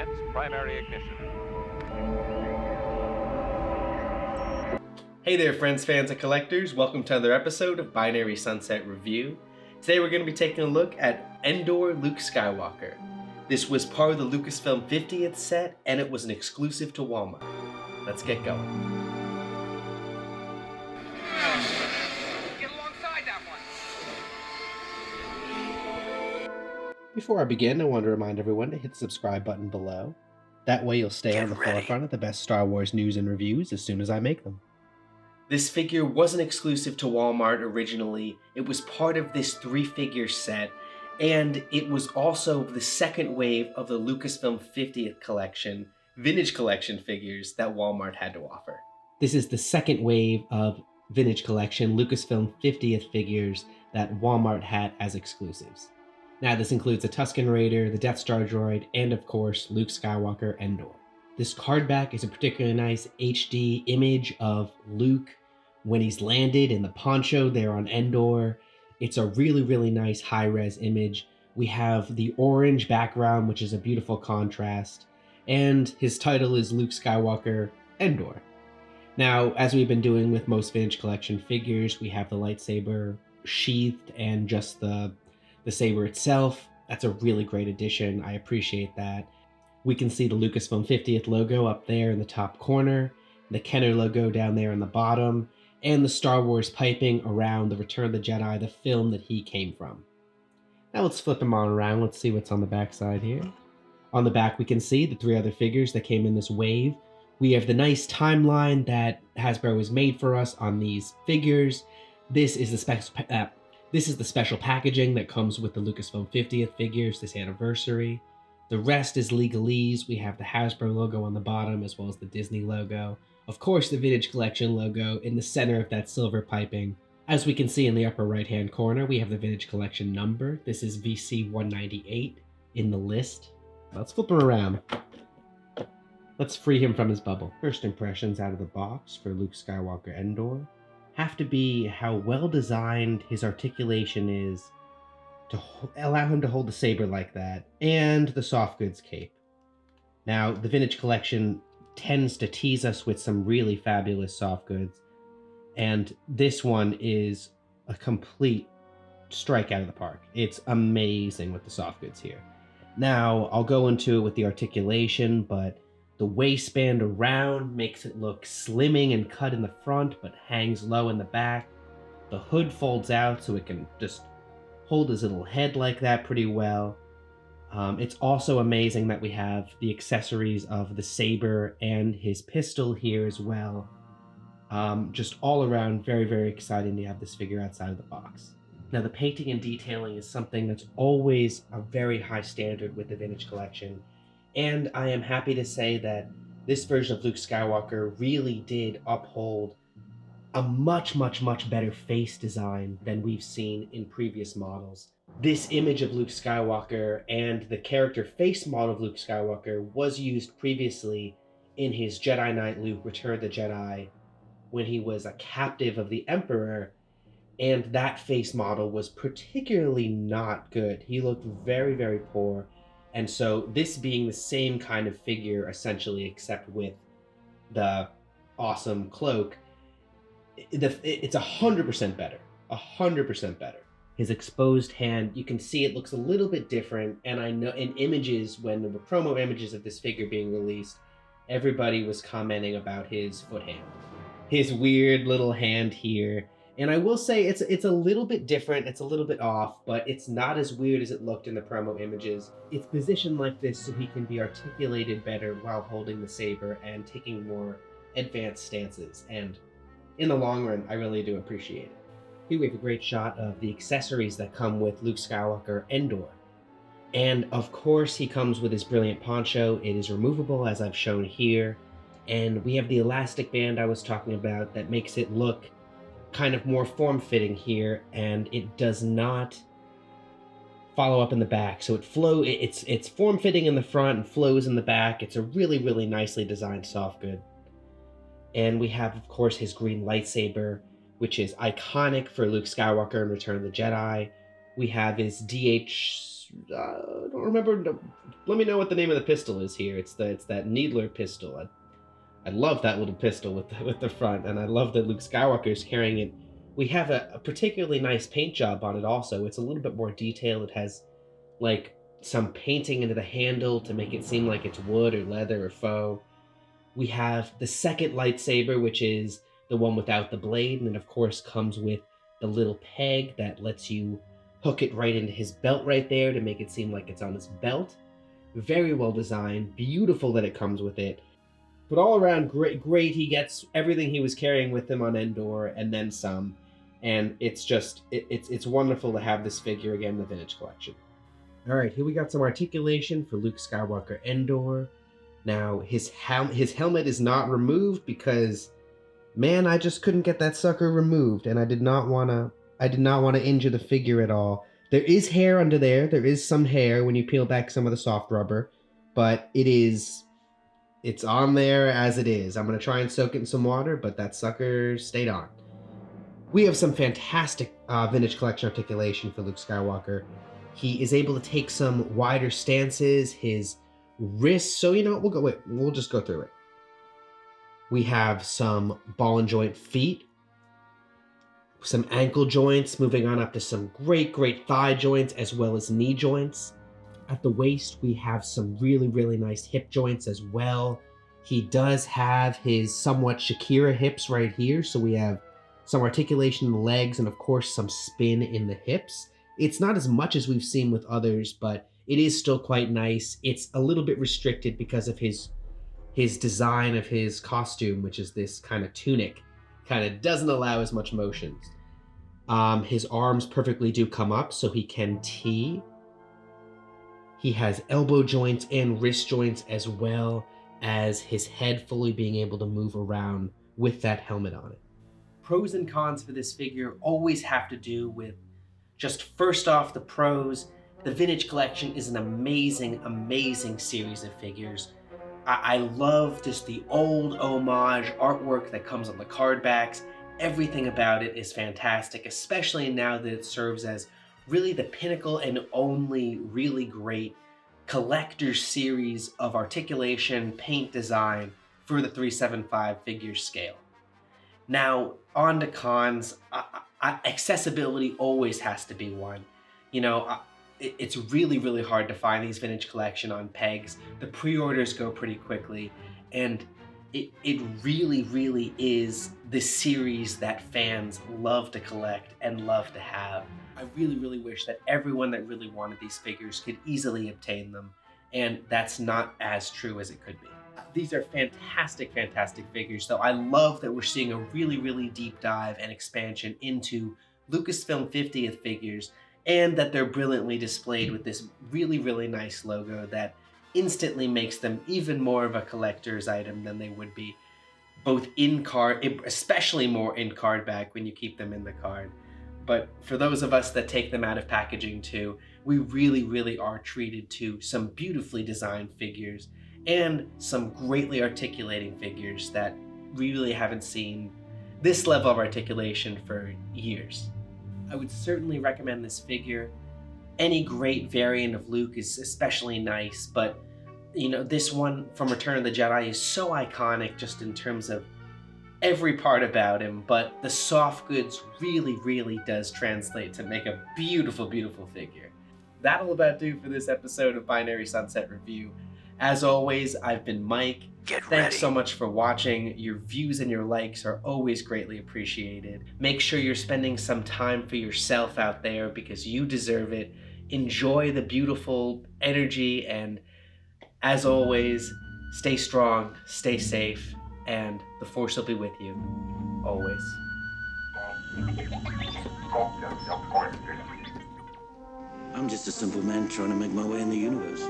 Commence primary ignition. Hey there, friends, fans, and collectors. Welcome to another episode of Binary Sunset Review. Today we're going to be taking a look at Endor Luke Skywalker. This was part of the Lucasfilm 50th set, and it was an exclusive to Walmart. Let's get going. Get alongside that one. Before I begin, I want to remind everyone to hit the subscribe button below. That way you'll stay on the forefront of the best Star Wars news and reviews as soon as I make them. This figure wasn't exclusive to Walmart originally. It was part of this 3-figure set, and it was also the second wave of the Lucasfilm 50th collection, vintage collection figures that Walmart had to offer. This is the second wave of vintage collection Lucasfilm 50th figures that Walmart had as exclusives. Now this includes the Tusken Raider, the Death Star droid, and of course Luke Skywalker Endor. This card back is a particularly nice HD image of Luke when he's landed in the poncho there on Endor. It's a really nice high-res image. We have the orange background, which is a beautiful contrast, and his title is Luke Skywalker Endor. Now, as we've been doing with most vintage collection figures, we have the lightsaber sheathed and just the saber itself. That's a really great addition. I appreciate that. We can see the Lucasfilm 50th logo up there in the top corner, the Kenner logo down there in the bottom, and the Star Wars piping around the Return of the Jedi, the film that he came from. Now let's flip them on around. Let's see what's on the back side here. On the back we can see the 3 other figures that came in this wave. We have the nice timeline that Hasbro has made for us on these figures. This is the special packaging that comes with the Lucasfilm 50th figures this anniversary. The rest is legalese. We have the Hasbro logo on the bottom as well as the Disney logo. Of course, the Vintage Collection logo in the center of that silver piping. As we can see in the upper right-hand corner, we have the Vintage Collection number. This is VC198 in the list. Let's flip him around. Let's free him from his bubble. First impressions out of the box for Luke Skywalker Endor have to be how well designed his articulation is to allow him to hold the saber like that, and the soft goods cape. Now, the Vintage Collection tends to tease us with some really fabulous soft goods, and this one is a complete strike out of the park. It's amazing with the soft goods here. Now, I'll go into it with the articulation, but the waistband around makes it look slimming and cut in the front, but hangs low in the back. The hood folds out so it can just hold his little head like that pretty well. It's also amazing that we have the accessories of the saber and his pistol here as well. Just all around very exciting to have this figure outside of the box. Now the painting and detailing is something that's always a very high standard with the Vintage Collection, and I am happy to say that this version of Luke Skywalker really did uphold a much better face design than we've seen in previous models. This image of Luke Skywalker and the character face model of Luke Skywalker was used previously in his Jedi Knight Luke Return of the Jedi when he was a captive of the Emperor, and that face model was particularly not good. He looked very poor, and so this being the same kind of figure essentially except with the awesome cloak, it's 100% better. 100% better. His exposed hand, you can see it looks a little bit different, and I know in images, when there were promo images of this figure being released, everybody was commenting about his foot hand. His weird little hand here. And I will say it's a little bit different, it's a little bit off, but it's not as weird as it looked in the promo images. It's positioned like this so he can be articulated better while holding the saber and taking more advanced stances, and in the long run, I really do appreciate it. Here we have a great shot of the accessories that come with Luke Skywalker Endor. And of course, he comes with his brilliant poncho. It is removable, as I've shown here. And we have the elastic band I was talking about that makes it look kind of more form-fitting here, and it does not follow up in the back. So it's form-fitting in the front and flows in the back. It's a really nicely designed soft good. And we have, of course, his green lightsaber, which is iconic for Luke Skywalker in Return of the Jedi. We have his I don't remember, Let me know what the name of the pistol is here. It's that Needler pistol. I love that little pistol with the front, and I love that Luke Skywalker is carrying it. We have a particularly nice paint job on it also. It's a little bit more detailed. It has like some painting into the handle to make it seem like it's wood or leather or faux. We have the second lightsaber, which is the one without the blade, and it of course comes with the little peg that lets you hook it right into his belt right there to make it seem like it's on his belt. Very well designed, beautiful that it comes with it. But all around, great. He gets everything he was carrying with him on Endor and then some. And it's just, it's wonderful to have this figure again in the Vintage Collection. All right, here we got some articulation for Luke Skywalker Endor. Now, his helmet is not removed because, man, I just couldn't get that sucker removed. And I did not want to injure the figure at all. There is hair under there. There is some hair when you peel back some of the soft rubber. But it's on there as it is. I'm going to try and soak it in some water, but that sucker stayed on. We have some fantastic Vintage Collection articulation for Luke Skywalker. He is able to take some wider stances, his wrists. So, we'll just go through it. We have some ball and joint feet, some ankle joints, moving on up to some great thigh joints as well as knee joints. At the waist, we have some really nice hip joints as well. He does have his somewhat Shakira hips right here, so we have some articulation in the legs and of course some spin in the hips. It's not as much as we've seen with others, but it is still quite nice. It's a little bit restricted because of his design of his costume, which is this kind of tunic. Kind of doesn't allow as much motion. His arms perfectly do come up so he can tee. He has elbow joints and wrist joints as well as his head fully being able to move around with that helmet on it. Pros and cons for this figure always have to do with just first off the pros. The Vintage Collection is an amazing series of figures. I love just the old homage artwork that comes on the card backs. Everything about it is fantastic, especially now that it serves as really the pinnacle and only really great collector's series of articulation paint design for the 375 figure scale. Now, on to cons. Accessibility always has to be one. It's really hard to find these Vintage Collection on pegs. The pre-orders go pretty quickly, and it really is the series that fans love to collect and love to have. I really wish that everyone that really wanted these figures could easily obtain them, and that's not as true as it could be. These are fantastic figures, though I love that we're seeing a really deep dive and expansion into Lucasfilm 50th figures, and that they're brilliantly displayed with this really nice logo that instantly makes them even more of a collector's item than they would be, both in card, especially more in card back when you keep them in the card. But for those of us that take them out of packaging too, we really are treated to some beautifully designed figures and some greatly articulating figures that we really haven't seen this level of articulation for years. I would certainly recommend this figure. Any great variant of Luke is especially nice, but this one from Return of the Jedi is so iconic just in terms of every part about him, but the soft goods really does translate to make a beautiful figure. That'll about do for this episode of Binary Sunset Review. As always, I've been Mike. Thanks so much for watching. Your views and your likes are always greatly appreciated. Make sure you're spending some time for yourself out there because you deserve it. Enjoy the beautiful energy, and as always, stay strong, stay safe, and the Force will be with you, always. I'm just a simple man trying to make my way in the universe.